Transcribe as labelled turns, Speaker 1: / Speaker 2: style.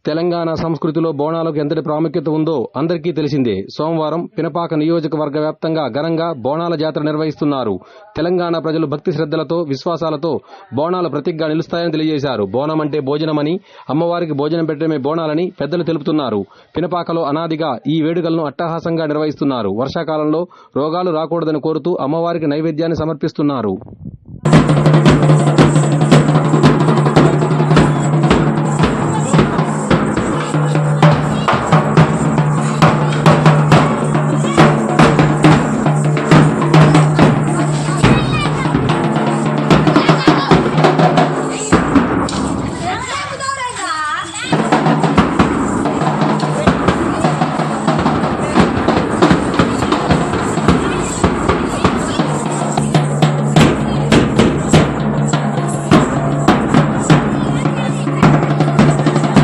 Speaker 1: తెలంగాణ సంస్కృతిలో బోనాలకు ఎంతటి ప్రాముఖ్యత ఉందో అందరికీ తెలిసిందే. సోమవారం పినపాక నియోజకవర్గ వ్యాప్తంగా ఘనంగా బోనాల జాతర నిర్వహిస్తున్నారు. తెలంగాణ ప్రజలు భక్తి శ్రద్ధలతో, విశ్వాసాలతో బోనాల ప్రతీకగా నిలుస్తాయని తెలియజేశారు. బోనం అంటే భోజనమని, అమ్మవారికి భోజనం పెట్టడమే బోనాలని పెద్దలు తెలుపుతున్నారు. పినపాకలో అనాదిగా ఈ వేడుకలను అట్టహాసంగా నిర్వహిస్తున్నారు. వర్షాకాలంలో రోగాలు రాకూడదని కోరుతూ అమ్మవారికి నైవేద్యాన్ని సమర్పిస్తున్నారు.